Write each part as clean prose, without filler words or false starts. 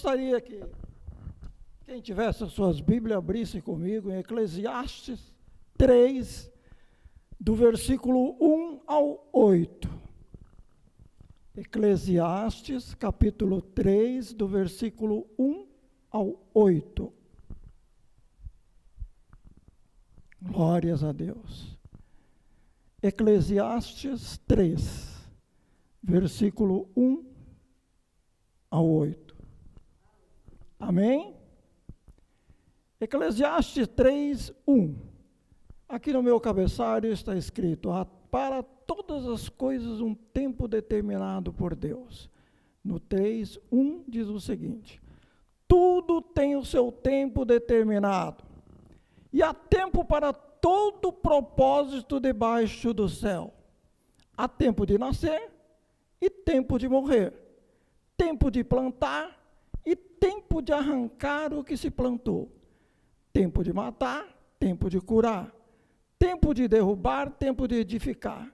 gostaria que quem tivesse as suas Bíblias abrisse comigo em Eclesiastes 3, do versículo 1 ao 8. Eclesiastes, capítulo 3, do versículo 1 ao 8. Glórias a Deus. Eclesiastes 3, versículo 1 ao 8. Amém? Eclesiastes 3, 1. Aqui no meu cabeçalho está escrito: para todas as coisas um tempo determinado por Deus. No 3, 1 diz o seguinte: tudo tem o seu tempo determinado, e há tempo para todo propósito debaixo do céu. Há tempo de nascer e tempo de morrer, tempo de plantar e tempo de arrancar o que se plantou, tempo de matar, tempo de curar, tempo de derrubar, tempo de edificar,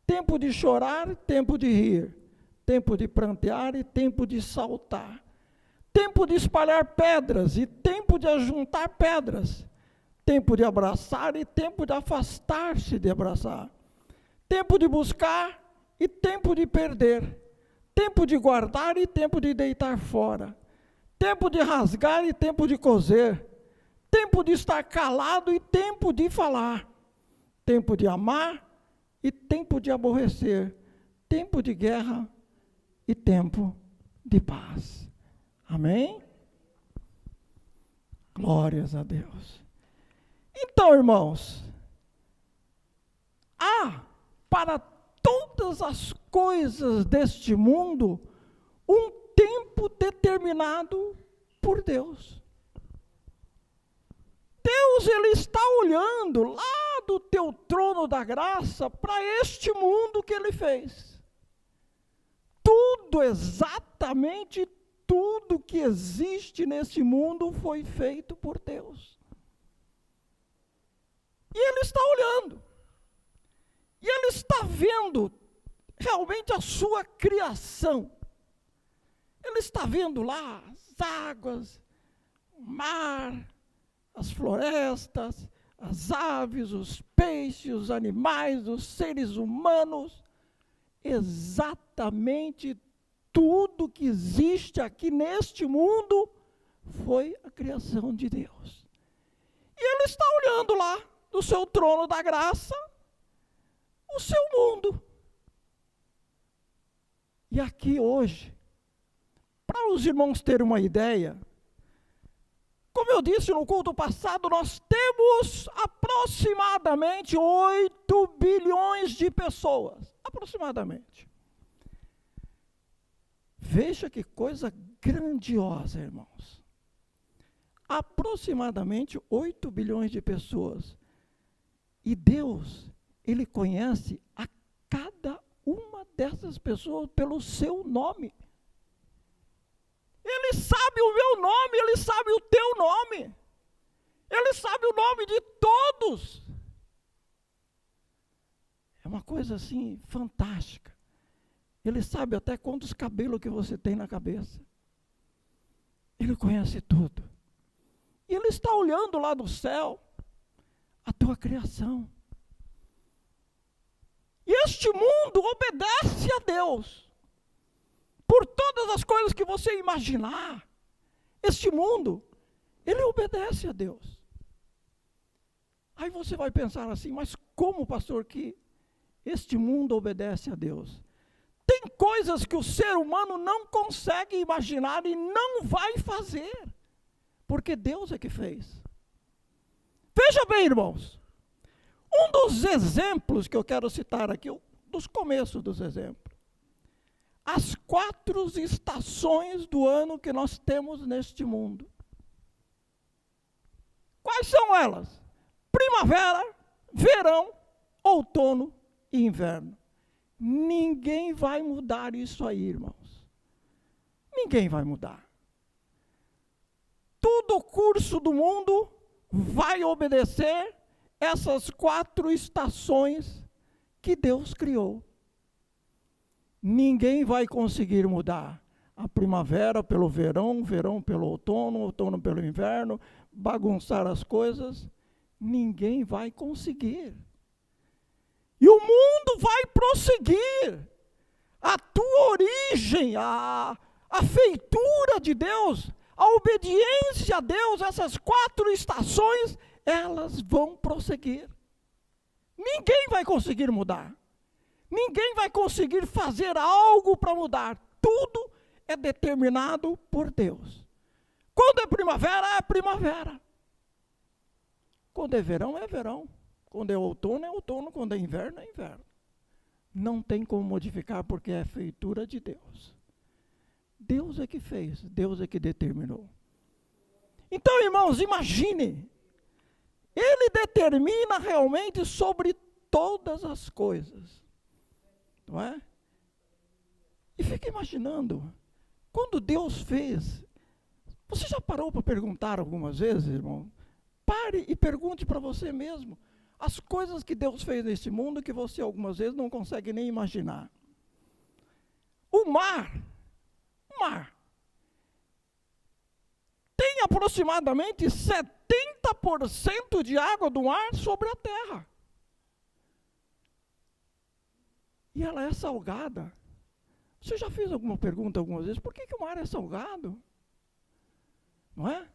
tempo de chorar, tempo de rir, tempo de prantear e tempo de saltar, tempo de espalhar pedras e tempo de ajuntar pedras, tempo de abraçar e tempo de afastar-se de abraçar, tempo de buscar e tempo de perder, tempo de guardar e tempo de deitar fora, tempo de rasgar e tempo de coser, tempo de estar calado e tempo de falar, tempo de amar e tempo de aborrecer, tempo de guerra e tempo de paz. Amém? Glórias a Deus. Então, irmãos, há para todas as coisas deste mundo um tempo determinado por Deus. Deus, Ele está olhando lá do teu trono da graça para este mundo que Ele fez. Tudo, exatamente tudo que existe nesse mundo foi feito por Deus. E Ele está olhando. E Ele está vendo realmente a sua criação. Ele está vendo lá as águas, o mar, as florestas, as aves, os peixes, os animais, os seres humanos. Exatamente tudo que existe aqui neste mundo foi a criação de Deus. E Ele está olhando lá do seu trono da graça o seu mundo. E aqui hoje, para os irmãos terem uma ideia, como eu disse no culto passado, nós temos aproximadamente 8 bilhões de pessoas. Aproximadamente. Veja que coisa grandiosa, irmãos. Aproximadamente 8 bilhões de pessoas. E Deus, Ele conhece a cada uma dessas pessoas pelo seu nome. Ele sabe o meu nome, Ele sabe o teu nome. Ele sabe o nome de todos. É uma coisa assim, fantástica. Ele sabe até quantos cabelos que você tem na cabeça. Ele conhece tudo. E Ele está olhando lá do céu a tua criação. E este mundo obedece a Deus. Por todas as coisas que você imaginar, este mundo, ele obedece a Deus. Aí você vai pensar assim, mas como, pastor, que este mundo obedece a Deus? Tem coisas que o ser humano não consegue imaginar e não vai fazer, porque Deus é que fez. Veja bem, irmãos, um dos exemplos que eu quero citar aqui, dos começos dos exemplos, as 4 estações do ano que nós temos neste mundo. Quais são elas? Primavera, verão, outono e inverno. Ninguém vai mudar isso aí, irmãos. Ninguém vai mudar. Todo o curso do mundo vai obedecer essas 4 estações que Deus criou. Ninguém vai conseguir mudar. a primavera pelo verão, o verão pelo outono, o outono pelo inverno, bagunçar as coisas, ninguém vai conseguir. E o mundo vai prosseguir. A tua origem, a feitura de Deus, a obediência a Deus, essas 4 estações, elas vão prosseguir. Ninguém vai conseguir mudar. Ninguém vai conseguir fazer algo para mudar. Tudo é determinado por Deus. Quando é primavera, é primavera. Quando é verão. Quando é outono. Quando é inverno, é inverno. Não tem como modificar porque é feitura de Deus. Deus é que fez, Deus é que determinou. Então, irmãos, imagine. Ele determina realmente sobre todas as coisas. Não é? E fica imaginando, quando Deus fez, você já parou para perguntar algumas vezes, irmão? Pare e pergunte para você mesmo as coisas que Deus fez nesse mundo que você algumas vezes não consegue nem imaginar. O mar tem aproximadamente 70% de água do mar sobre a terra. E ela é salgada. Você já fez alguma pergunta algumas vezes? Por que o mar é salgado? Não é?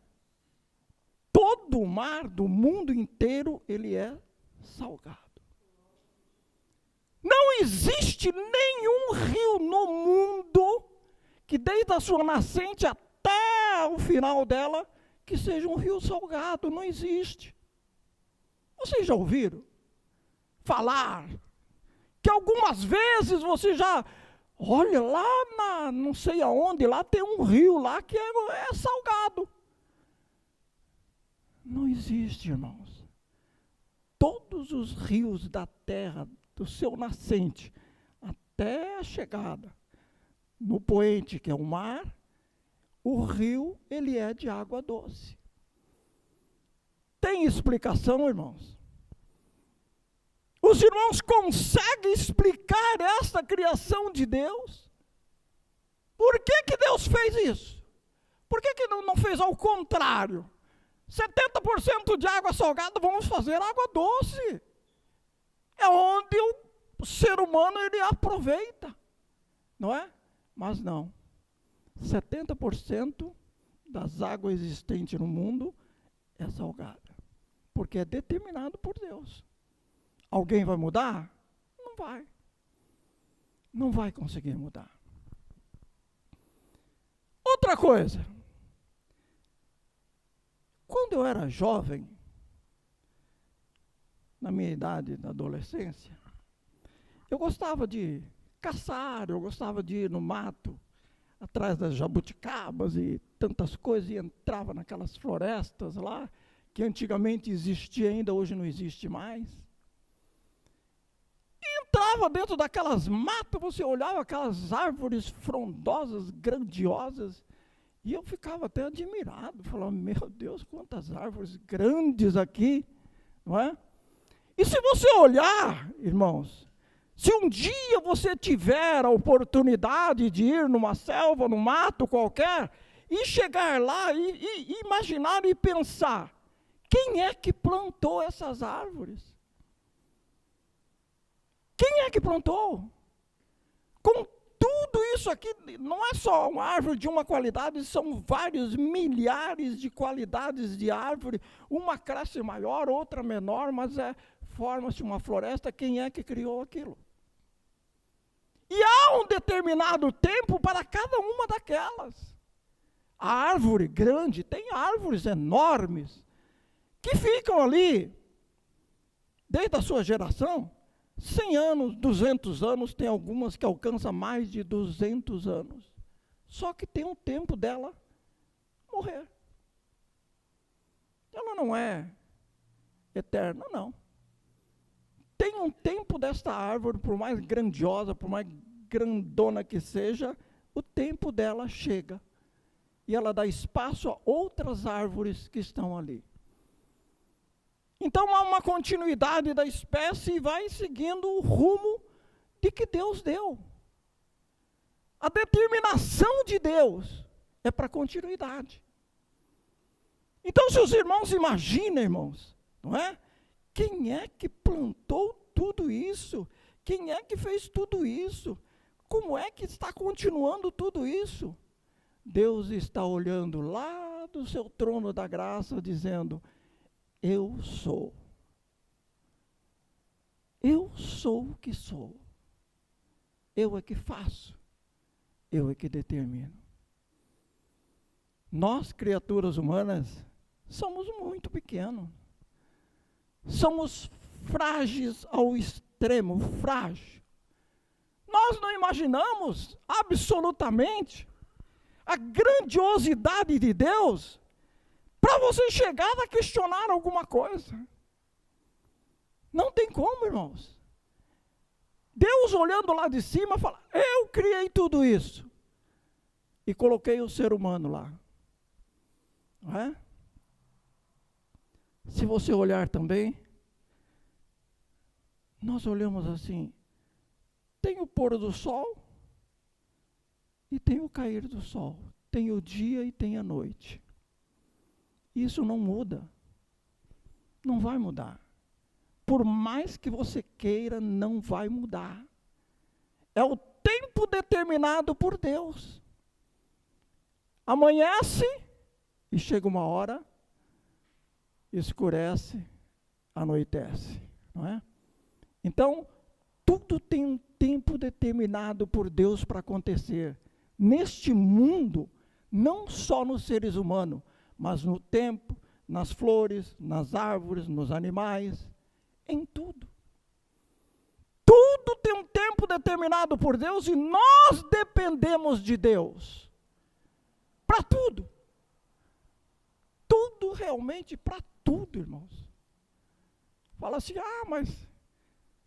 Todo o mar do mundo inteiro, ele é salgado. Não existe nenhum rio no mundo que desde a sua nascente até o final dela, que seja um rio salgado. Não existe. Vocês já ouviram falar que algumas vezes você já, olha lá não sei aonde, lá tem um rio lá que é salgado. Não existe, irmãos. Todos os rios da terra, do seu nascente até a chegada no poente, que é o mar, o rio, ele é de água doce. Tem explicação, irmãos? Os irmãos conseguem explicar essa criação de Deus? Por que Deus fez isso? Por que não fez ao contrário? 70% de água salgada, vamos fazer água doce. É onde o ser humano ele aproveita, não é? Mas não. 70% das águas existentes no mundo é salgada, porque é determinado por Deus. Alguém vai mudar? Não vai. Não vai conseguir mudar. Outra coisa. Quando eu era jovem, na minha idade, na adolescência, eu gostava de caçar, eu gostava de ir no mato, atrás das jabuticabas e tantas coisas, e entrava naquelas florestas lá, que antigamente existia ainda, hoje não existe mais. E entrava dentro daquelas matas, você olhava aquelas árvores frondosas, grandiosas, e eu ficava até admirado, falava, meu Deus, quantas árvores grandes aqui, não é? E se você olhar, irmãos, se um dia você tiver a oportunidade de ir numa selva, num mato qualquer, e chegar lá e imaginar e pensar, quem é que plantou essas árvores? Quem é que plantou? Com tudo isso aqui, não é só uma árvore de uma qualidade, são vários milhares de qualidades de árvore, uma cresce maior, outra menor, mas forma-se uma floresta, quem é que criou aquilo? E há um determinado tempo para cada uma daquelas. A árvore grande, tem árvores enormes, que ficam ali, desde a sua geração, 100 anos, 200 anos, tem algumas que alcançam mais de 200 anos. Só que tem um tempo dela morrer. Ela não é eterna, não. Tem um tempo desta árvore, por mais grandiosa, por mais grandona que seja, o tempo dela chega. E ela dá espaço a outras árvores que estão ali. Então há uma continuidade da espécie e vai seguindo o rumo de que Deus deu. A determinação de Deus é para continuidade. Então, se os irmãos imaginam, irmãos, não é? Quem é que plantou tudo isso? Quem é que fez tudo isso? Como é que está continuando tudo isso? Deus está olhando lá do seu trono da graça, dizendo: eu sou. Eu sou o que sou. Eu é que faço. Eu é que determino. Nós, criaturas humanas, somos muito pequenos. Somos frágeis ao extremo, frágil. Nós não imaginamos absolutamente a grandiosidade de Deus para você chegar a questionar alguma coisa. Não tem como, irmãos. Deus olhando lá de cima fala: eu criei tudo isso e coloquei o ser humano lá. Não é? Se você olhar também, nós olhamos assim, tem o pôr do sol e tem o cair do sol, tem o dia e tem a noite. Isso não muda, não vai mudar. Por mais que você queira, não vai mudar. É o tempo determinado por Deus. Amanhece e chega uma hora, escurece, anoitece, não é? Então, tudo tem um tempo determinado por Deus para acontecer. Neste mundo, não só nos seres humanos, mas no tempo, nas flores, nas árvores, nos animais, em tudo. Tudo tem um tempo determinado por Deus e nós dependemos de Deus. Para tudo. Tudo realmente, para tudo, irmãos. Fala assim: mas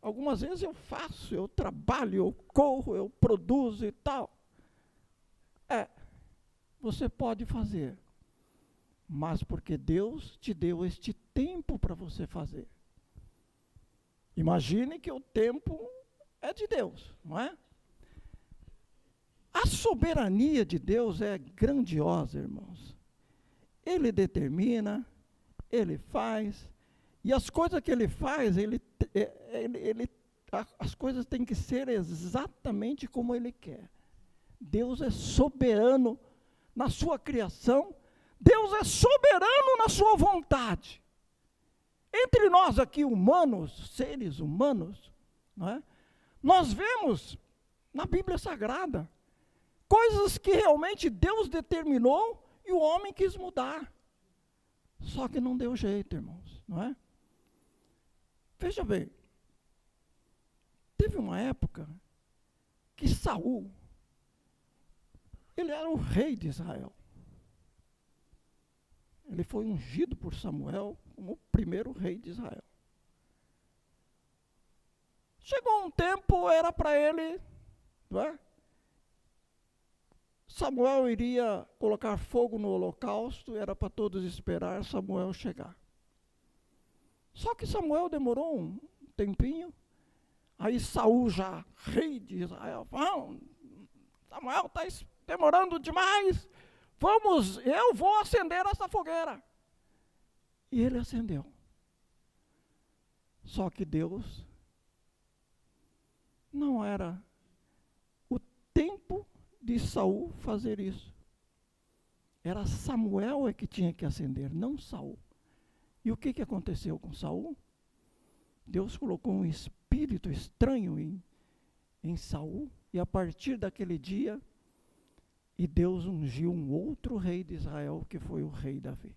algumas vezes eu faço, eu trabalho, eu corro, eu produzo e tal. Você pode fazer, mas porque Deus te deu este tempo para você fazer. Imagine que o tempo é de Deus, não é? A soberania de Deus é grandiosa, irmãos. Ele determina, Ele faz, e as coisas que Ele faz, as coisas têm que ser exatamente como Ele quer. Deus é soberano na sua criação, Deus é soberano na sua vontade. Entre nós aqui humanos, seres humanos, não é? Nós vemos na Bíblia Sagrada coisas que realmente Deus determinou e o homem quis mudar. Só que não deu jeito, irmãos, não é? Veja bem, teve uma época que Saul, ele era o rei de Israel. Ele foi ungido por Samuel como o primeiro rei de Israel. Chegou um tempo, era para ele, não é? Samuel iria colocar fogo no holocausto, era para todos esperar Samuel chegar. Só que Samuel demorou um tempinho, aí Saul, já rei de Israel, Samuel está demorando demais, eu vou acender essa fogueira. E ele acendeu. Só que Deus não era o tempo de Saul fazer isso. Era Samuel que tinha que acender, não Saul. E o que aconteceu com Saul? Deus colocou um espírito estranho em Saul, e a partir daquele dia, e Deus ungiu um outro rei de Israel, que foi o rei Davi.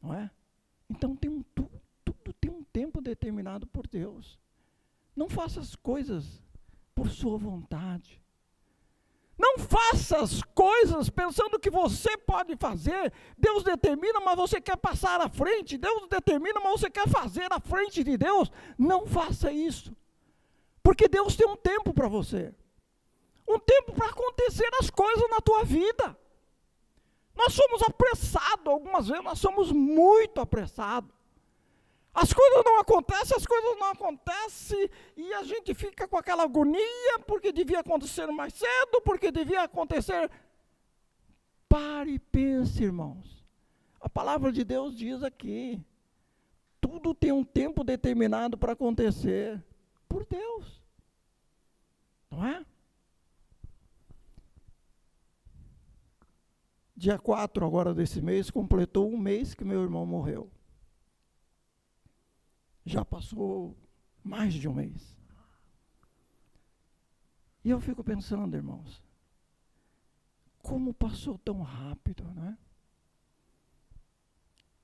Não é? Então tudo tem um tempo determinado por Deus. Não faça as coisas por sua vontade. Não faça as coisas pensando que você pode fazer. Deus determina, mas você quer passar à frente. Deus determina, mas você quer fazer à frente de Deus. Não faça isso. Porque Deus tem um tempo para você. Um tempo para acontecer as coisas na tua vida. Nós somos apressados, algumas vezes nós somos muito apressados. As coisas não acontecem, e a gente fica com aquela agonia, porque devia acontecer mais cedo, porque devia acontecer. Pare e pense, irmãos. A palavra de Deus diz aqui, tudo tem um tempo determinado para acontecer, por Deus. Não é? Dia 4 agora desse mês, completou um mês que meu irmão morreu. Já passou mais de um mês. E eu fico pensando, irmãos, como passou tão rápido, né?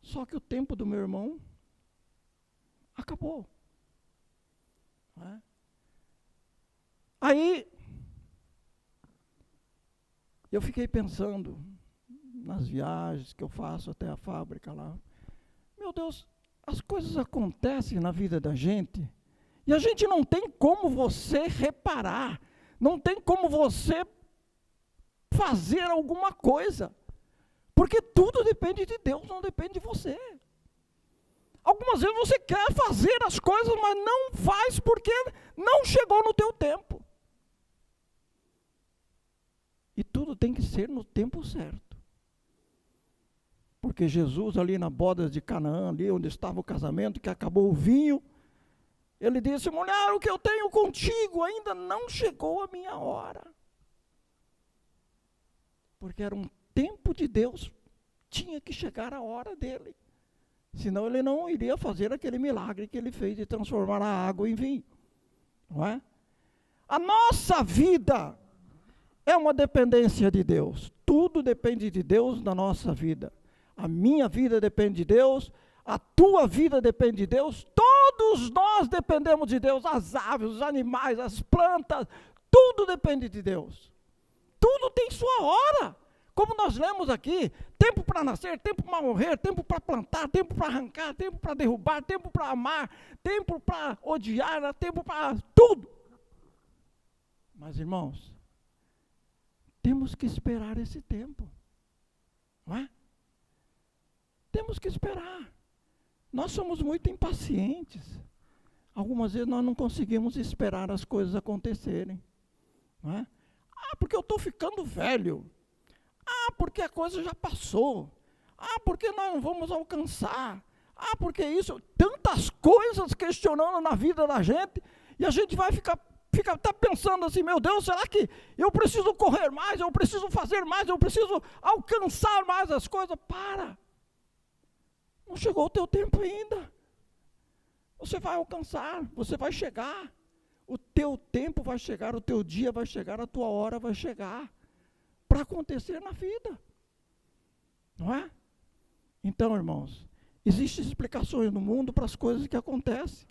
Só que o tempo do meu irmão acabou. Né? Aí, eu fiquei pensando nas viagens que eu faço até a fábrica lá. Meu Deus, as coisas acontecem na vida da gente, e a gente não tem como você reparar, não tem como você fazer alguma coisa, porque tudo depende de Deus, não depende de você. Algumas vezes você quer fazer as coisas, mas não faz porque não chegou no teu tempo. E tudo tem que ser no tempo certo. Porque Jesus ali na boda de Canaã, ali onde estava o casamento, que acabou o vinho, ele disse: mulher, o que eu tenho contigo ainda não chegou a minha hora. Porque era um tempo de Deus, tinha que chegar a hora dele. Senão ele não iria fazer aquele milagre que ele fez de transformar a água em vinho. Não é? A nossa vida é uma dependência de Deus. Tudo depende de Deus na nossa vida. A minha vida depende de Deus, a tua vida depende de Deus, todos nós dependemos de Deus, as aves, os animais, as plantas, tudo depende de Deus. Tudo tem sua hora. Como nós lemos aqui, tempo para nascer, tempo para morrer, tempo para plantar, tempo para arrancar, tempo para derrubar, tempo para amar, tempo para odiar, tempo para tudo. Mas, irmãos, temos que esperar esse tempo, não é? Temos que esperar. Nós somos muito impacientes. Algumas vezes nós não conseguimos esperar as coisas acontecerem. Não é? Ah, porque eu estou ficando velho. Ah, porque a coisa já passou. Ah, porque nós não vamos alcançar. Ah, porque isso. Tantas coisas questionando na vida da gente, e a gente vai ficar até pensando assim: meu Deus, será que eu preciso correr mais, eu preciso fazer mais, eu preciso alcançar mais as coisas? Para! Não chegou o teu tempo ainda. Você vai alcançar, você vai chegar. O teu tempo vai chegar, o teu dia vai chegar, a tua hora vai chegar. Para acontecer na vida. Não é? Então, irmãos, existem explicações no mundo para as coisas que acontecem.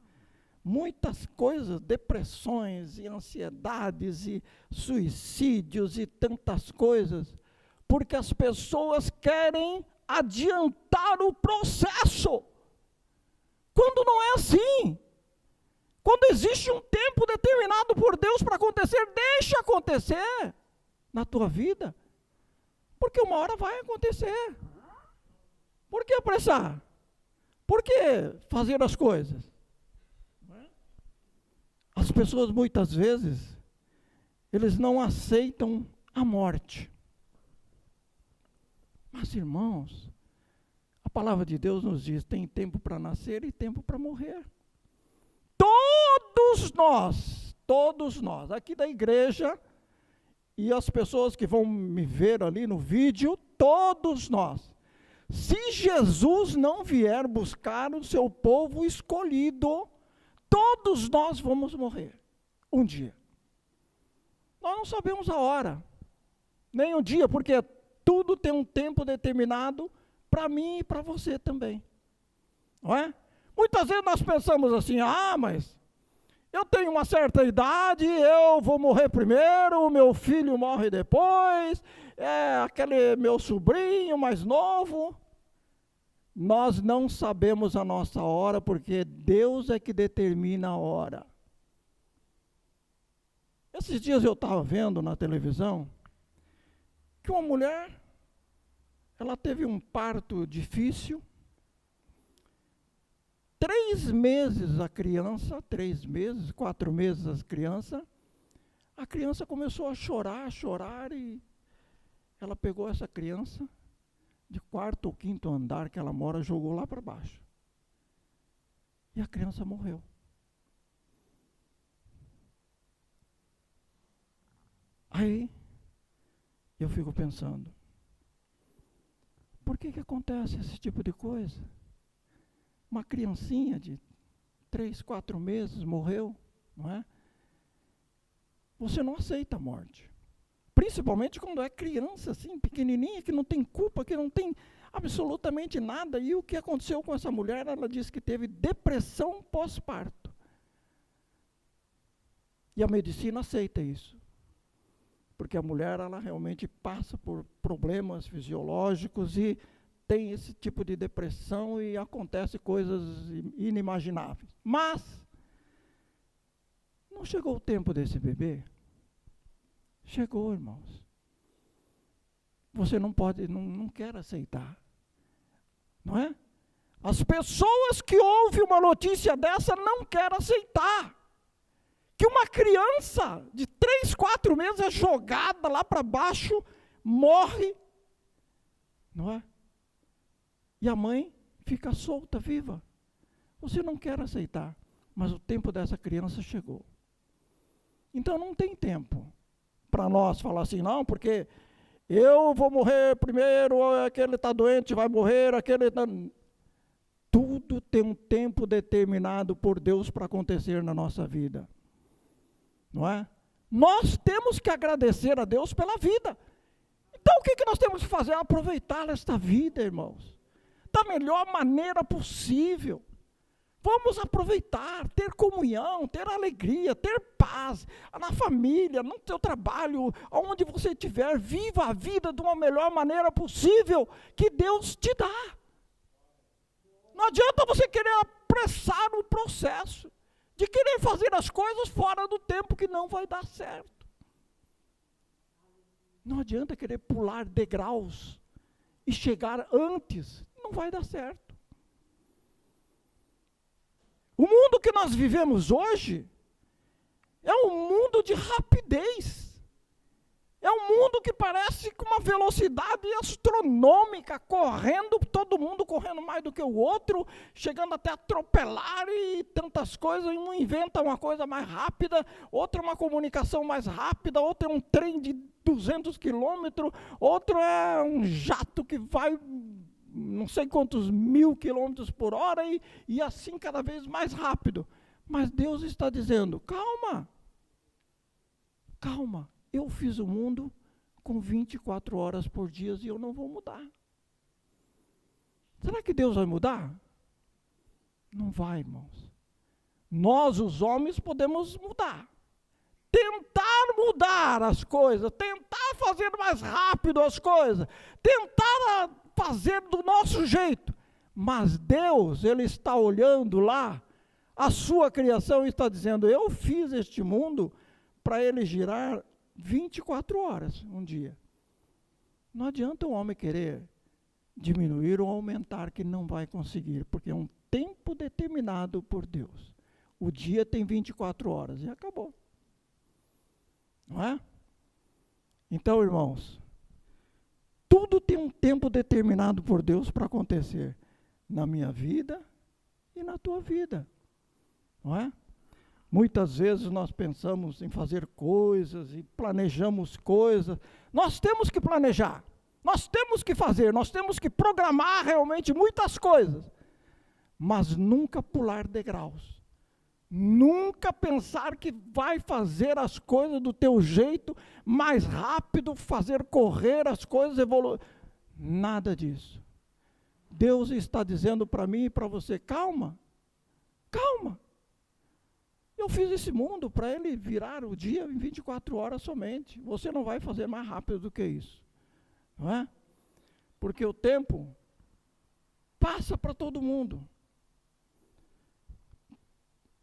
Muitas coisas, depressões e ansiedades e suicídios e tantas coisas, porque as pessoas querem adiantar o processo, quando não é assim. Quando existe um tempo determinado por Deus para acontecer, deixa acontecer na tua vida, porque uma hora vai acontecer. Por que apressar? Por que fazer as coisas? As pessoas muitas vezes, eles não aceitam a morte. Mas, irmãos, a palavra de Deus nos diz: tem tempo para nascer e tempo para morrer. Todos nós, aqui da igreja, e as pessoas que vão me ver ali no vídeo, todos nós, se Jesus não vier buscar o seu povo escolhido, todos nós vamos morrer, um dia. Nós não sabemos a hora, nem o dia, porque tudo tem um tempo determinado para mim e para você também. Não é? Muitas vezes nós pensamos assim: ah, mas eu tenho uma certa idade, eu vou morrer primeiro, o meu filho morre depois, aquele meu sobrinho mais novo. Nós não sabemos a nossa hora, porque Deus é que determina a hora. Esses dias eu estava vendo na televisão que uma mulher, ela teve um parto difícil, 3 meses a criança, 3 meses, 4 meses a criança começou a chorar e ela pegou essa criança de 4º ou 5º andar que ela mora, jogou lá para baixo. E a criança morreu. Aí, eu fico pensando, por que acontece esse tipo de coisa? Uma criancinha de 3, 4 meses morreu, não é? Você não aceita a morte. Principalmente quando é criança, assim, pequenininha, que não tem culpa, que não tem absolutamente nada. E o que aconteceu com essa mulher? Ela disse que teve depressão pós-parto. E a medicina aceita isso. Porque a mulher, ela realmente passa por problemas fisiológicos e tem esse tipo de depressão e acontece coisas inimagináveis. Mas, não chegou o tempo desse bebê? Chegou, irmãos. Você não pode, não quer aceitar. Não é? As pessoas que ouvem uma notícia dessa não querem aceitar. Que uma criança de 3, 4 meses é jogada lá para baixo, morre, não é? E a mãe fica solta, viva. Você não quer aceitar, mas o tempo dessa criança chegou. Então não tem tempo para nós falar assim, não, porque eu vou morrer primeiro, aquele está doente, vai morrer, aquele está... Tudo tem um tempo determinado por Deus para acontecer na nossa vida. Não é? Nós temos que agradecer a Deus pela vida. Então o que nós temos que fazer? Aproveitar esta vida, irmãos, da melhor maneira possível. Vamos aproveitar, ter comunhão, ter alegria, ter paz, na família, no teu trabalho, aonde você estiver, viva a vida de uma melhor maneira possível que Deus te dá. Não adianta você querer apressar o processo, de querer fazer as coisas fora do tempo que não vai dar certo. Não adianta querer pular degraus e chegar antes, não vai dar certo. O mundo que nós vivemos hoje é um mundo de rapidez. É um mundo que parece com uma velocidade astronômica, correndo, todo mundo correndo mais do que o outro, chegando até a atropelar e tantas coisas. Um inventa uma coisa mais rápida, outro uma comunicação mais rápida, outro é um trem de 200 quilômetros, outro é um jato que vai não sei quantos 1000 quilômetros por hora e assim cada vez mais rápido. Mas Deus está dizendo, calma, calma. Eu fiz o mundo com 24 horas por dia e eu não vou mudar. Será que Deus vai mudar? Não vai, irmãos. Nós, os homens, podemos mudar. Tentar mudar as coisas, tentar fazer mais rápido as coisas, tentar fazer do nosso jeito. Mas Deus, Ele está olhando lá, a sua criação, e está dizendo, eu fiz este mundo para ele girar 24 horas um dia. Não adianta o homem querer diminuir ou aumentar, que não vai conseguir, porque é um tempo determinado por Deus. O dia tem 24 horas e acabou. Não é? Então, irmãos, tudo tem um tempo determinado por Deus para acontecer na minha vida e na tua vida. Não é? Muitas vezes nós pensamos em fazer coisas e planejamos coisas. Nós temos que planejar, nós temos que fazer, nós temos que programar realmente muitas coisas, mas nunca pular degraus. Nunca pensar que vai fazer as coisas do teu jeito, mais rápido, fazer correr as coisas, evoluir. Nada disso. Deus está dizendo para mim e para você, calma, calma. Eu fiz esse mundo para ele virar o dia em 24 horas somente. Você não vai fazer mais rápido do que isso. Não é? Porque o tempo passa para todo mundo.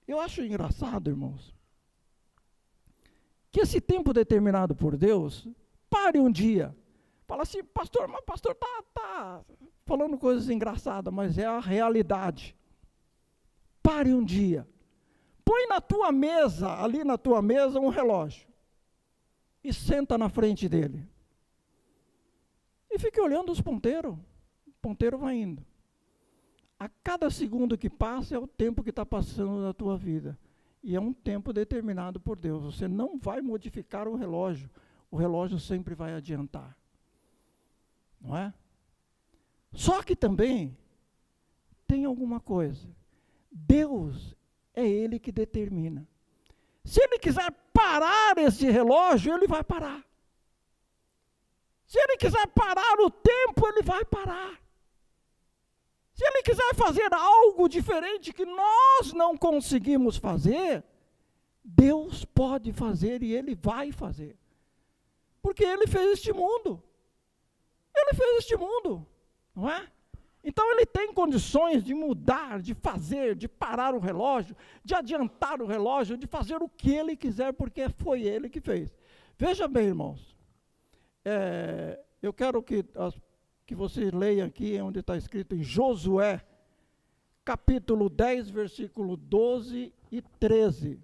Eu acho engraçado, irmãos, que esse tempo determinado por Deus, pare um dia. Fala assim, pastor, mas o pastor está falando coisas engraçadas, mas é a realidade. Pare um dia. Põe na tua mesa, ali na tua mesa, um relógio. E senta na frente dele. E fique olhando os ponteiros. O ponteiro vai indo. A cada segundo que passa é o tempo que está passando na tua vida. E é um tempo determinado por Deus. Você não vai modificar o relógio. O relógio sempre vai adiantar. Não é? Só que também tem alguma coisa. Deus é Ele que determina. Se Ele quiser parar esse relógio, Ele vai parar. Se Ele quiser parar o tempo, Ele vai parar. Se Ele quiser fazer algo diferente que nós não conseguimos fazer, Deus pode fazer e Ele vai fazer. Porque Ele fez este mundo. Ele fez este mundo, não é? Então Ele tem condições de mudar, de fazer, de parar o relógio, de adiantar o relógio, de fazer o que Ele quiser, porque foi Ele que fez. Veja bem, irmãos, eu quero que você leia aqui onde está escrito em Josué, capítulo 10, versículo 12 e 13.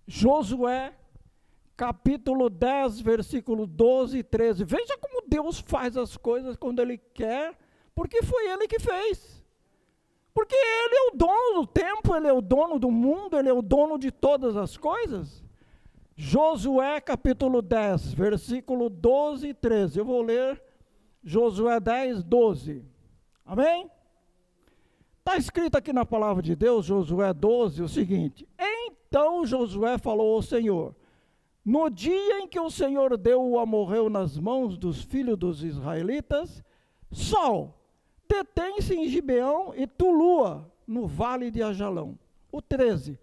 Josué, capítulo 10, versículo 12 e 13. Veja como Deus faz as coisas quando Ele quer, porque foi Ele que fez. Porque Ele é o dono do tempo, Ele é o dono do mundo, Ele é o dono de todas as coisas. Josué capítulo 10, versículo 12 e 13. Eu vou ler Josué 10, 12. Amém? Está escrito aqui na palavra de Deus, Josué 12, o seguinte: Então Josué falou ao Senhor: No dia em que o Senhor deu o amorreu nas mãos dos filhos dos israelitas, sol, detém-se em Gibeão e tu lua, no vale de Ajalão. O 13.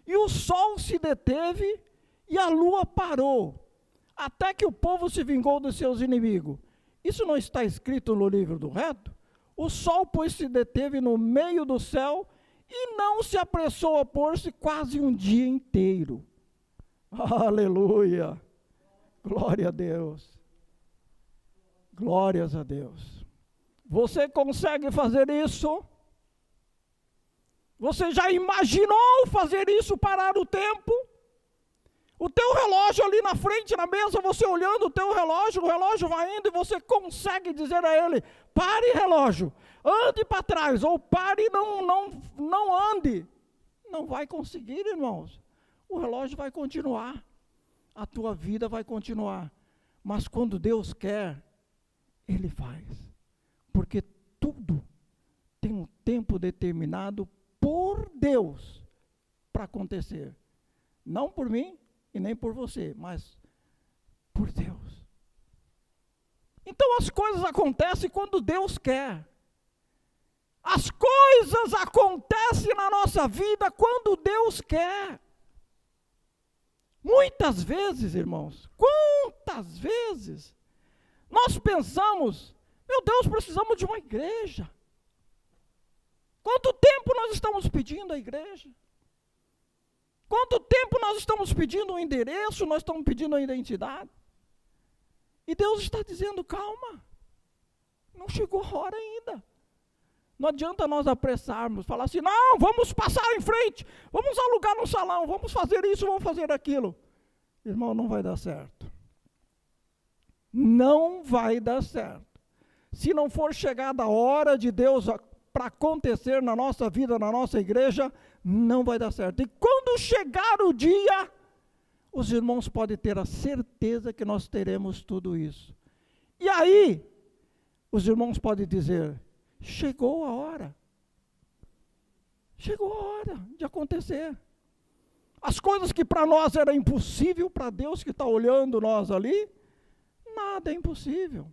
E o sol se deteve e a lua parou, até que o povo se vingou dos seus inimigos. Isso não está escrito no livro do reto? O sol, pois, se deteve no meio do céu e não se apressou a pôr-se quase um dia inteiro. Aleluia! Glória a Deus! Glórias a Deus! Você consegue fazer isso? Você já imaginou fazer isso, parar o tempo? O teu relógio ali na frente, na mesa, você olhando o teu relógio, o relógio vai indo e você consegue dizer a ele: pare, relógio, ande para trás, ou pare e não ande. Não vai conseguir, irmãos. O relógio vai continuar, a tua vida vai continuar. Mas quando Deus quer, Ele faz. Porque tudo tem um tempo determinado por Deus para acontecer. Não por mim, e nem por você, mas por Deus. Então as coisas acontecem quando Deus quer. As coisas acontecem na nossa vida quando Deus quer. Muitas vezes, irmãos, quantas vezes nós pensamos: meu Deus, precisamos de uma igreja. Quanto tempo nós estamos pedindo a igreja? Quanto tempo nós estamos pedindo um endereço, nós estamos pedindo a identidade? E Deus está dizendo: calma, não chegou a hora ainda. Não adianta nós apressarmos, falar assim: não, vamos passar em frente, vamos alugar no salão, vamos fazer isso, vamos fazer aquilo. Irmão, não vai dar certo. Não vai dar certo. Se não for chegada a hora de Deus para acontecer na nossa vida, na nossa igreja, não vai dar certo. E quando chegar o dia, os irmãos podem ter a certeza que nós teremos tudo isso. E aí, os irmãos podem dizer: chegou a hora. Chegou a hora de acontecer. As coisas que para nós era impossível, para Deus que está olhando nós ali, nada é impossível.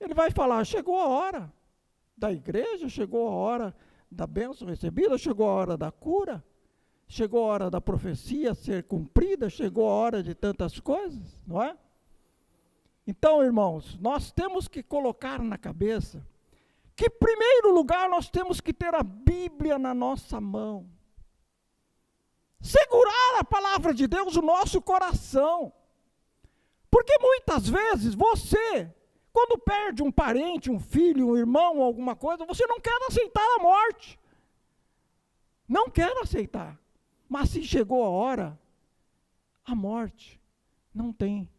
Ele vai falar: chegou a hora da igreja, chegou a hora da bênção recebida, chegou a hora da cura, chegou a hora da profecia ser cumprida, chegou a hora de tantas coisas, não é? Então, irmãos, nós temos que colocar na cabeça que, em primeiro lugar, nós temos que ter a Bíblia na nossa mão. Segurar a palavra de Deus no nosso coração. Porque muitas vezes você, Quando perde um parente, um filho, um irmão, alguma coisa, você não quer aceitar a morte. Não quer aceitar. Mas se chegou a hora, a morte não tem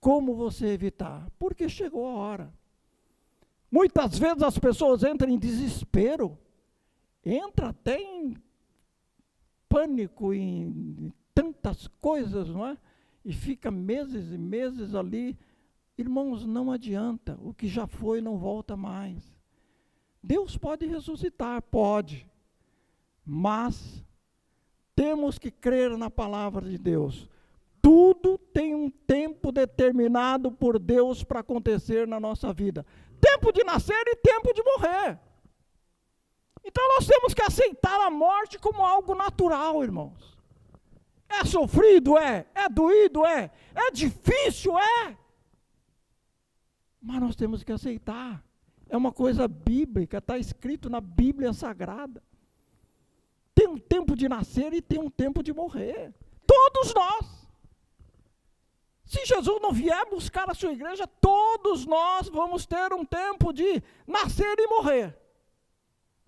como você evitar, porque chegou a hora. Muitas vezes as pessoas entram em desespero, entram até em pânico, em tantas coisas, não é? E fica meses e meses ali. Irmãos, não adianta, o que já foi não volta mais. Deus pode ressuscitar, pode, mas temos que crer na palavra de Deus. Tudo tem um tempo determinado por Deus para acontecer na nossa vida. Tempo de nascer e tempo de morrer. Então nós temos que aceitar a morte como algo natural, irmãos. É sofrido? É doído? É difícil? Mas nós temos que aceitar. É uma coisa bíblica, está escrito na Bíblia Sagrada. Tem um tempo de nascer e tem um tempo de morrer. Todos nós. Se Jesus não vier buscar a sua igreja, todos nós vamos ter um tempo de nascer e morrer.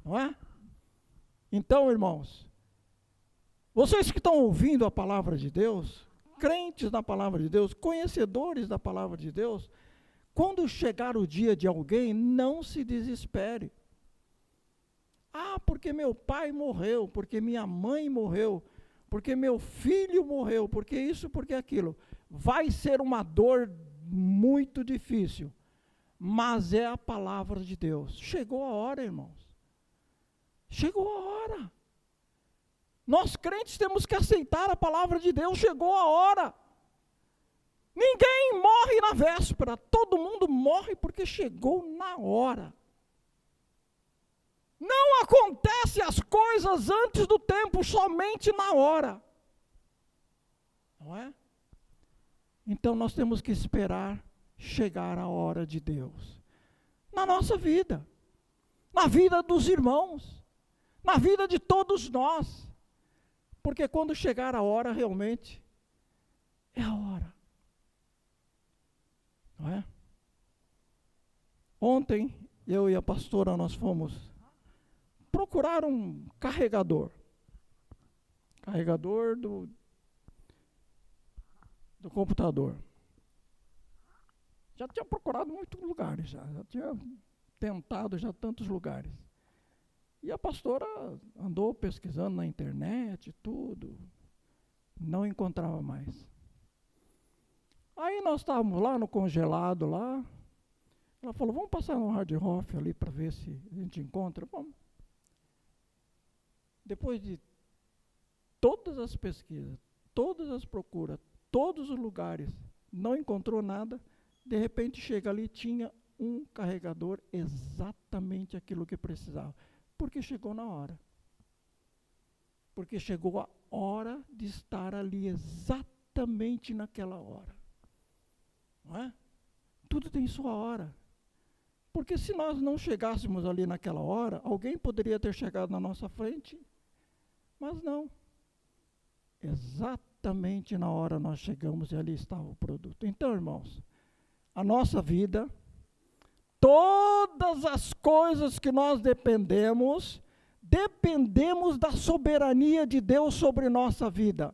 Não é? Então, irmãos, vocês que estão ouvindo a palavra de Deus, crentes na palavra de Deus, conhecedores da palavra de Deus, quando chegar o dia de alguém, não se desespere. Ah, porque meu pai morreu, porque minha mãe morreu, porque meu filho morreu, porque isso, porque aquilo. Vai ser uma dor muito difícil, mas é a palavra de Deus. Chegou a hora, irmãos. Chegou a hora. Nós crentes temos que aceitar a palavra de Deus. Chegou a hora. Ninguém morre na véspera, todo mundo morre porque chegou na hora. Não acontece as coisas antes do tempo, somente na hora. Não é? Então nós temos que esperar chegar a hora de Deus. Na nossa vida, na vida dos irmãos, na vida de todos nós. Porque quando chegar a hora, realmente, é a hora. Não é? Ontem, eu e a pastora, nós fomos procurar um carregador. Carregador do computador. Já tinha procurado muitos lugares, já tinha tentado já tantos lugares. E a pastora andou pesquisando na internet, tudo, não encontrava mais. Aí nós estávamos lá no congelado lá, ela falou, vamos passar no Hard Rock ali para ver se a gente encontra. Vamos. Depois de todas as pesquisas, todas as procuras, todos os lugares, não encontrou nada, de repente chega ali, tinha um carregador, exatamente aquilo que precisava. Porque chegou na hora. Porque chegou a hora de estar ali, exatamente naquela hora. Não é? Tudo tem sua hora. Porque se nós não chegássemos ali naquela hora, alguém poderia ter chegado na nossa frente, mas não. Exatamente na hora nós chegamos e ali estava o produto. Então, irmãos, a nossa vida, todas as coisas que nós dependemos da soberania de Deus sobre nossa vida.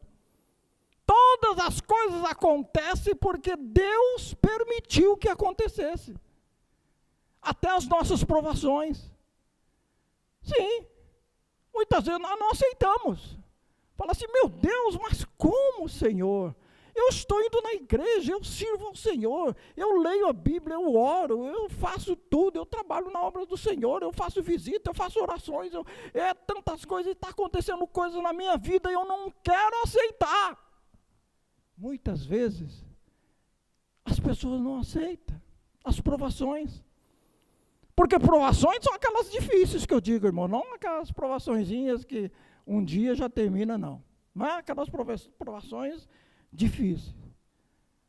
Todas as coisas acontecem porque Deus permitiu que acontecesse. Até as nossas provações. Sim, muitas vezes nós não aceitamos. Fala assim, meu Deus, mas como, Senhor? Eu estou indo na igreja, eu sirvo ao Senhor, eu leio a Bíblia, eu oro, eu faço tudo, eu trabalho na obra do Senhor, eu faço visita, eu faço orações, tantas coisas, está acontecendo coisas na minha vida e eu não quero aceitar. Muitas vezes, as pessoas não aceitam as provações. Porque provações são aquelas difíceis que eu digo, irmão, não aquelas provaçõezinhas que um dia já termina, não. Não é aquelas provações difíceis.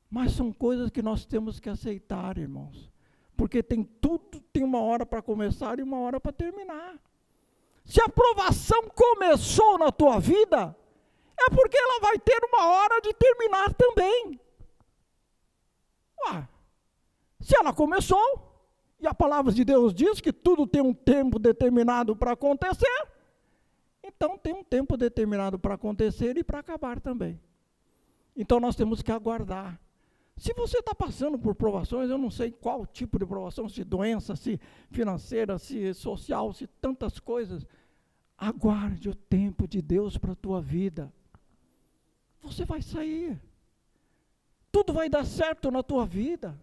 Mas são coisas que nós temos que aceitar, irmãos. Porque tem uma hora para começar e uma hora para terminar. Se a provação começou na tua vida, é porque ela vai ter uma hora de terminar também. Se ela começou, e a palavra de Deus diz que tudo tem um tempo determinado para acontecer, então tem um tempo determinado para acontecer e para acabar também. Então nós temos que aguardar. Se você está passando por provações, eu não sei qual tipo de provação, se doença, se financeira, se social, se tantas coisas, aguarde o tempo de Deus para a tua vida. Você vai sair. Tudo vai dar certo na tua vida.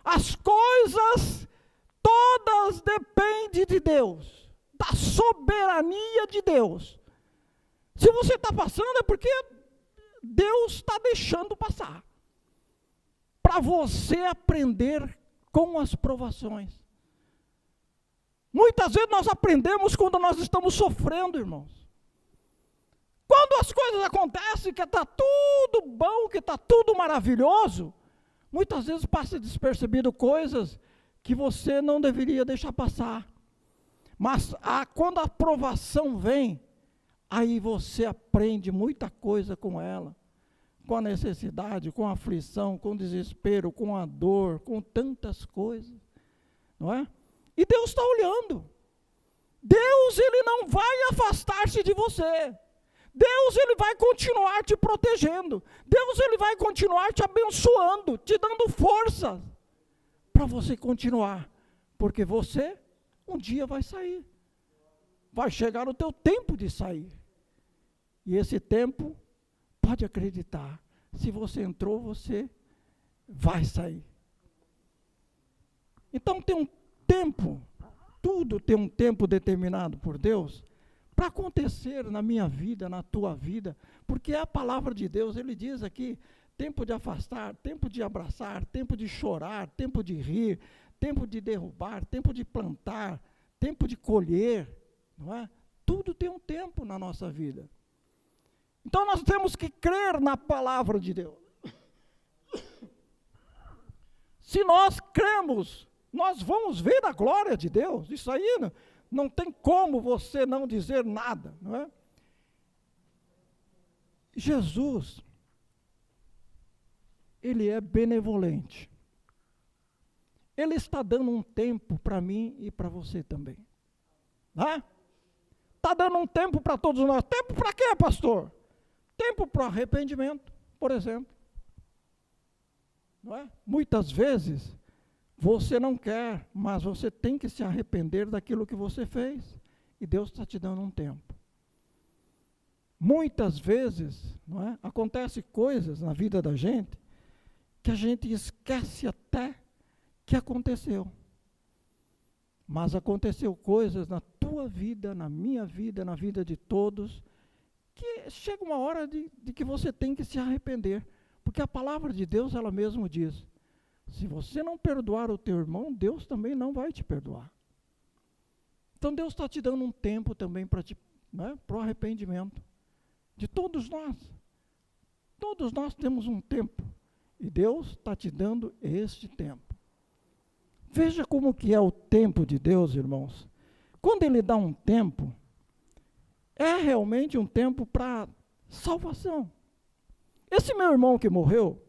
As coisas todas dependem de Deus, da soberania de Deus. Se você está passando é porque Deus está deixando passar, para você aprender com as provações. Muitas vezes nós aprendemos quando nós estamos sofrendo, irmãos. Quando as coisas acontecem, que está tudo bom, que está tudo maravilhoso, muitas vezes passa despercebido coisas que você não deveria deixar passar. Mas quando a provação vem, aí você aprende muita coisa com ela. Com a necessidade, com a aflição, com o desespero, com a dor, com tantas coisas. Não é? E Deus está olhando. Deus, Ele não vai afastar-se de você. Deus, Ele vai continuar te protegendo. Deus, Ele vai continuar te abençoando, te dando força para você continuar. Porque você, um dia vai sair. Vai chegar o teu tempo de sair. E esse tempo, pode acreditar, se você entrou, você vai sair. Então tem um tempo, tudo tem um tempo determinado por Deus, para acontecer na minha vida, na tua vida, porque é a palavra de Deus, Ele diz aqui, tempo de afastar, tempo de abraçar, tempo de chorar, tempo de rir, tempo de derrubar, tempo de plantar, tempo de colher, não é? Tudo tem um tempo na nossa vida. Então nós temos que crer na palavra de Deus. Se nós cremos, nós vamos ver a glória de Deus. Isso aí não tem como você não dizer nada, não é? Jesus, Ele é benevolente. Ele está dando um tempo para mim e para você também. Está dando um tempo para todos nós. Tempo para quê, pastor? Tempo para arrependimento, por exemplo. Não é? Muitas vezes, você não quer, mas você tem que se arrepender daquilo que você fez. E Deus está te dando um tempo. Muitas vezes, não é? Acontecem coisas na vida da gente, que a gente esquece até que aconteceu. Mas aconteceu coisas na tua vida, na minha vida, na vida de todos, que chega uma hora de que você tem que se arrepender. Porque a palavra de Deus, ela mesmo diz, se você não perdoar o teu irmão, Deus também não vai te perdoar. Então Deus está te dando um tempo também para o arrependimento. De todos nós. Todos nós temos um tempo. E Deus está te dando este tempo. Veja como que é o tempo de Deus, irmãos. Quando Ele dá um tempo, é realmente um tempo para salvação. Esse meu irmão que morreu,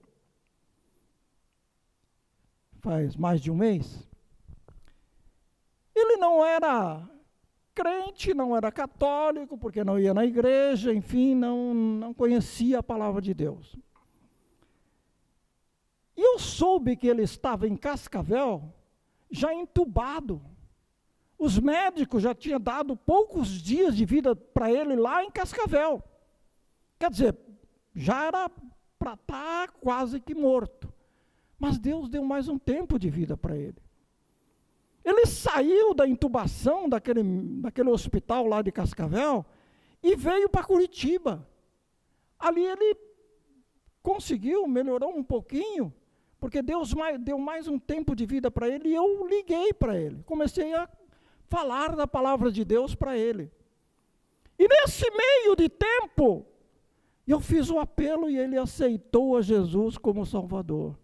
faz mais de um mês, ele não era crente, não era católico, porque não ia na igreja, enfim, não conhecia a palavra de Deus. E eu soube que ele estava em Cascavel, já entubado. Os médicos já tinham dado poucos dias de vida para ele lá em Cascavel. Quer dizer, já era para estar quase que morto. Mas Deus deu mais um tempo de vida para ele. Ele saiu da intubação daquele hospital lá de Cascavel e veio para Curitiba. Ali ele conseguiu, melhorou um pouquinho, porque Deus deu mais um tempo de vida para ele e eu liguei para ele. Comecei a falar da palavra de Deus para ele. E nesse meio de tempo, eu fiz o apelo e ele aceitou a Jesus como Salvador.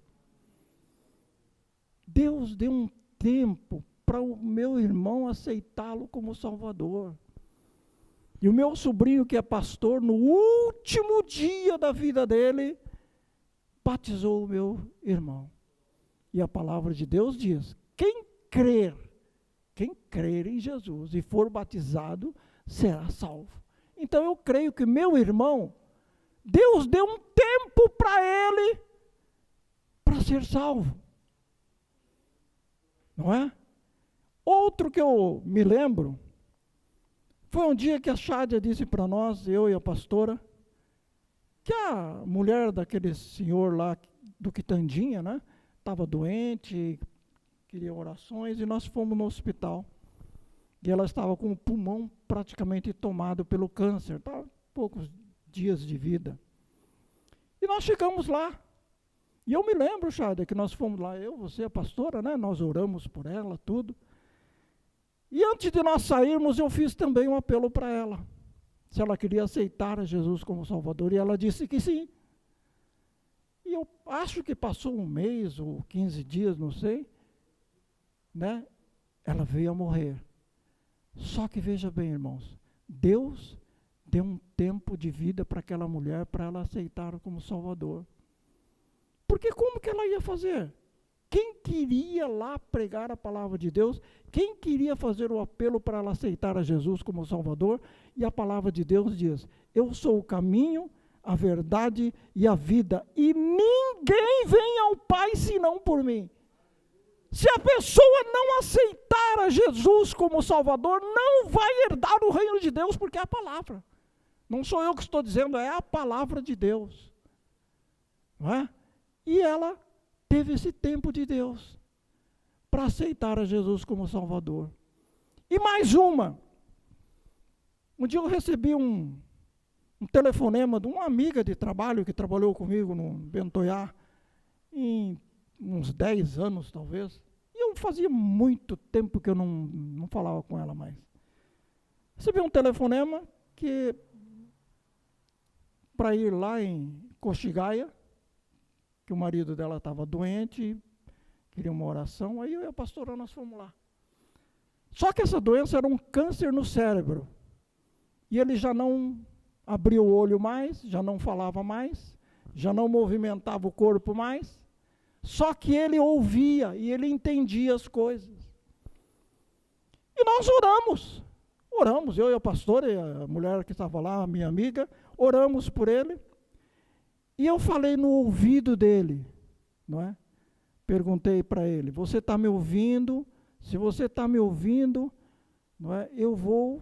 Deus deu um tempo para o meu irmão aceitá-lo como Salvador. E o meu sobrinho, que é pastor, no último dia da vida dele, batizou o meu irmão. E a palavra de Deus diz: quem crer em Jesus e for batizado, será salvo. Então eu creio que meu irmão, Deus deu um tempo para ele para ser salvo. Não é? Outro que eu me lembro, foi um dia que a Chádia disse para nós, eu e a pastora, que a mulher daquele senhor lá do Quitandinha, né, estava doente, queria orações, e nós fomos no hospital. E ela estava com o pulmão praticamente tomado pelo câncer, estava poucos dias de vida. E nós chegamos lá. E eu me lembro, Chádia, que nós fomos lá, eu, você, a pastora, né, nós oramos por ela, tudo. E antes de nós sairmos, eu fiz também um apelo para ela, se ela queria aceitar a Jesus como Salvador, e ela disse que sim. E eu acho que passou um mês ou 15 dias, não sei, né? Ela veio a morrer. Só que veja bem, irmãos, Deus deu um tempo de vida para aquela mulher, para ela aceitar como Salvador. Porque como que ela ia fazer? Quem queria lá pregar a palavra de Deus? Quem queria fazer o apelo para ela aceitar a Jesus como Salvador? E a palavra de Deus diz: eu sou o caminho, a verdade e a vida, e ninguém vem ao Pai senão por mim. Se a pessoa não aceitar a Jesus como Salvador, não vai herdar o reino de Deus, porque é a palavra. Não sou eu que estou dizendo, é a palavra de Deus. Não é? E ela teve esse tempo de Deus para aceitar a Jesus como Salvador. E mais uma. Um dia eu recebi um telefonema de uma amiga de trabalho que trabalhou comigo no Bentoiá em uns 10 anos, talvez. E eu fazia muito tempo que eu não falava com ela mais. Recebi um telefonema que para ir lá em Coxigaia, que o marido dela estava doente, queria uma oração, aí eu e a pastora nós fomos lá. Só que essa doença era um câncer no cérebro. E ele já não abria o olho mais, já não falava mais, já não movimentava o corpo mais. Só que ele ouvia e ele entendia as coisas. E nós oramos, eu e a pastora, e a mulher que estava lá, a minha amiga, oramos por ele. E eu falei no ouvido dele, não é? Perguntei para ele: você está me ouvindo? Se você está me ouvindo, não é? Eu vou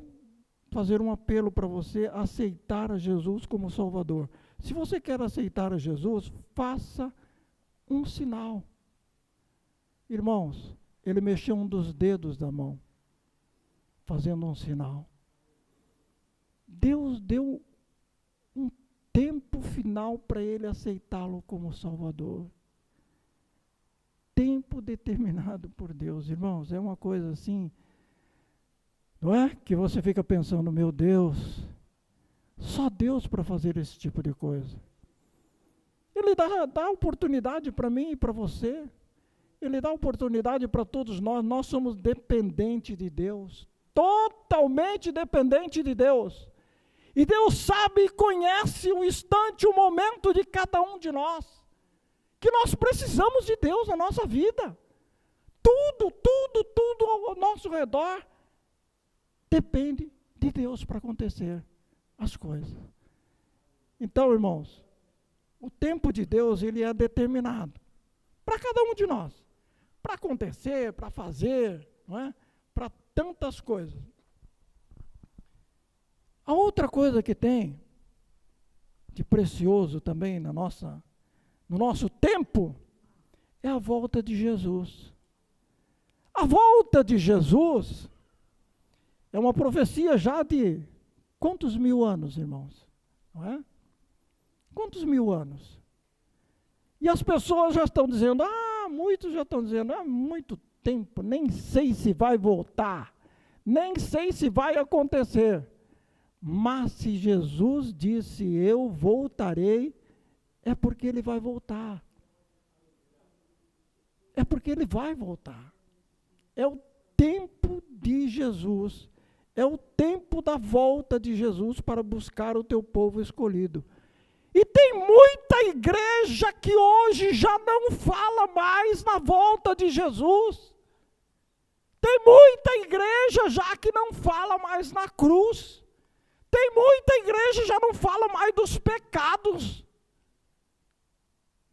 fazer um apelo para você aceitar a Jesus como Salvador. Se você quer aceitar a Jesus, faça um sinal. Irmãos, ele mexeu um dos dedos da mão, fazendo um sinal. Deus deu um tempo final para ele aceitá-lo como Salvador. Tempo determinado por Deus, irmãos, é uma coisa assim, não é? Que você fica pensando, meu Deus, só Deus para fazer esse tipo de coisa. Ele dá oportunidade para mim e para você. Ele dá oportunidade para todos nós. Nós somos dependentes de Deus, totalmente dependentes de Deus. E Deus sabe e conhece o instante, o momento de cada um de nós, que nós precisamos de Deus na nossa vida. Tudo ao nosso redor depende de Deus para acontecer as coisas. Então, irmãos, o tempo de Deus, ele é determinado para cada um de nós, para acontecer, para fazer, não é? Para tantas coisas. A outra coisa que tem de precioso também no nosso tempo é a volta de Jesus. A volta de Jesus é uma profecia já de quantos mil anos, irmãos? Não é? Quantos mil anos? E as pessoas já estão dizendo, muitos já estão dizendo, há muito tempo, nem sei se vai voltar, nem sei se vai acontecer. Mas se Jesus disse, eu voltarei, é porque ele vai voltar. É porque ele vai voltar. É o tempo de Jesus. É o tempo da volta de Jesus para buscar o teu povo escolhido. E tem muita muita igreja que hoje já não fala mais na volta de Jesus. Tem muita igreja já que não fala mais na cruz. Tem muita igreja que já não fala mais dos pecados.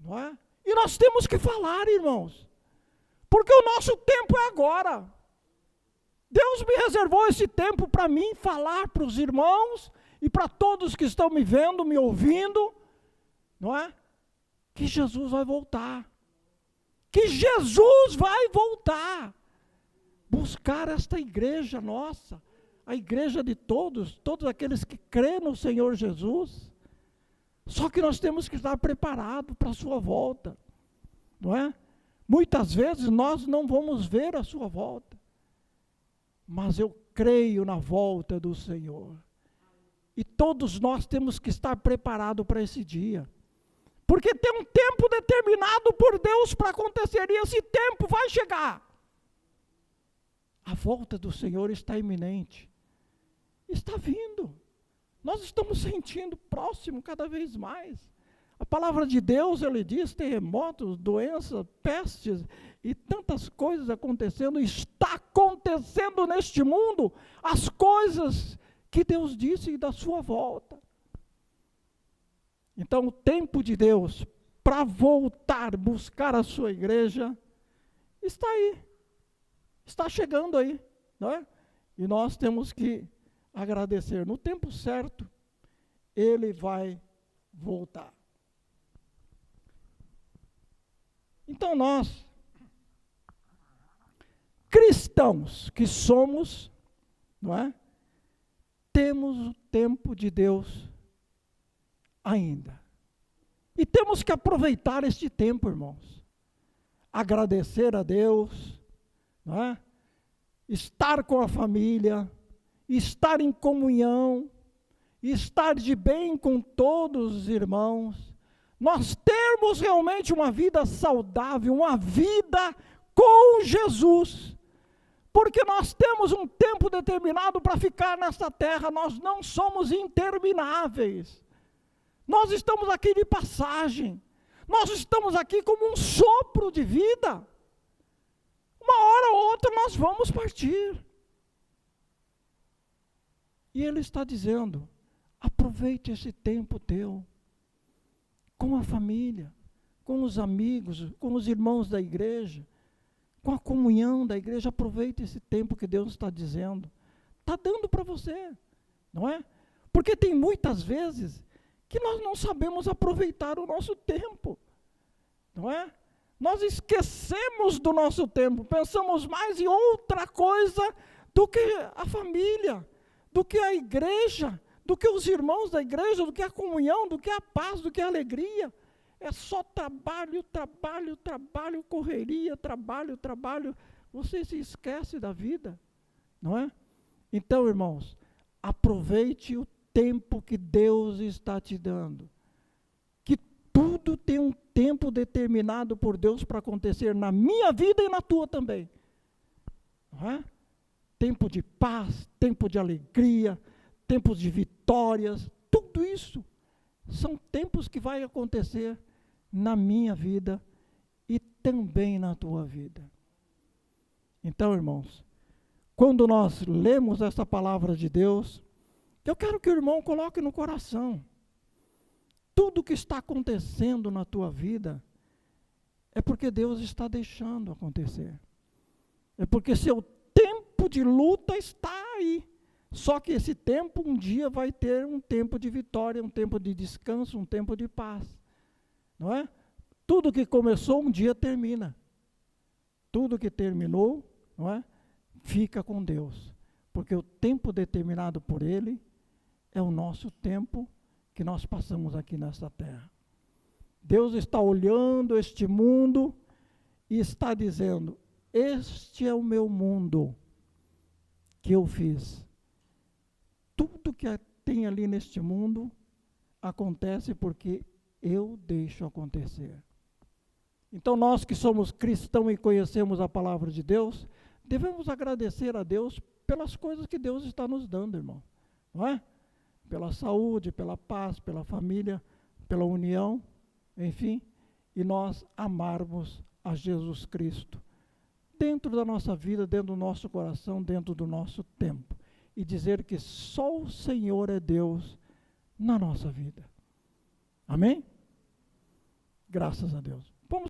Não é? E nós temos que falar, irmãos. Porque o nosso tempo é agora. Deus me reservou esse tempo para mim falar para os irmãos e para todos que estão me vendo, me ouvindo, não é? Que Jesus vai voltar. Que Jesus vai voltar. Buscar esta igreja nossa, a igreja de todos aqueles que crêem no Senhor Jesus. Só que nós temos que estar preparados para a sua volta, não é? Muitas vezes nós não vamos ver a sua volta, mas eu creio na volta do Senhor. E todos nós temos que estar preparados para esse dia. Porque tem um tempo determinado por Deus para acontecer, e esse tempo vai chegar. A volta do Senhor está iminente. Está vindo. Nós estamos sentindo próximo cada vez mais. A palavra de Deus, ele diz, terremotos, doenças, pestes e tantas coisas acontecendo. Está acontecendo neste mundo as coisas que Deus disse da sua volta. Então o tempo de Deus para voltar, buscar a sua igreja, está aí. Está chegando aí, não é? E nós temos que agradecer. No tempo certo, ele vai voltar. Então nós, cristãos que somos, não é? Temos o tempo de Deus ainda. E temos que aproveitar este tempo, irmãos. Agradecer a Deus, não é? Estar com a família, estar em comunhão, estar de bem com todos os irmãos, nós termos realmente uma vida saudável, uma vida com Jesus, porque nós temos um tempo determinado para ficar nesta terra, nós não somos intermináveis, nós estamos aqui de passagem, nós estamos aqui como um sopro de vida. Uma hora ou outra nós vamos partir. E ele está dizendo, aproveite esse tempo teu, com a família, com os amigos, com os irmãos da igreja, com a comunhão da igreja, aproveite esse tempo que Deus está dizendo. Está dando para você, não é? Porque tem muitas vezes que nós não sabemos aproveitar o nosso tempo, não é? Nós esquecemos do nosso tempo, pensamos mais em outra coisa do que a família, do que a igreja, do que os irmãos da igreja, do que a comunhão, do que a paz, do que a alegria. É só trabalho, trabalho, trabalho, correria, trabalho, trabalho. Você se esquece da vida, não é? Então, irmãos, aproveite o tempo que Deus está te dando. Que tudo tem um tempo determinado por Deus para acontecer na minha vida e na tua também. Não é? Tempo de paz, tempo de alegria, tempos de vitórias, tudo isso são tempos que vai acontecer na minha vida e também na tua vida. Então, irmãos, quando nós lemos essa palavra de Deus, eu quero que o irmão coloque no coração, tudo que está acontecendo na tua vida, é porque Deus está deixando acontecer. É porque seu tempo de luta está aí. Só que esse tempo, um dia vai ter um tempo de vitória, um tempo de descanso, um tempo de paz. Não é? Tudo que começou, um dia termina. Tudo que terminou, não é? Fica com Deus. Porque o tempo determinado por Ele é o nosso tempo que nós passamos aqui nesta terra. Deus está olhando este mundo e está dizendo, este é o meu mundo que eu fiz. Tudo que tem ali neste mundo acontece porque eu deixo acontecer. Então nós que somos cristãos e conhecemos a palavra de Deus, devemos agradecer a Deus pelas coisas que Deus está nos dando, irmão. Não é? Pela saúde, pela paz, pela família, pela união, enfim, e nós amarmos a Jesus Cristo dentro da nossa vida, dentro do nosso coração, dentro do nosso tempo, e dizer que só o Senhor é Deus na nossa vida. Amém? Graças a Deus.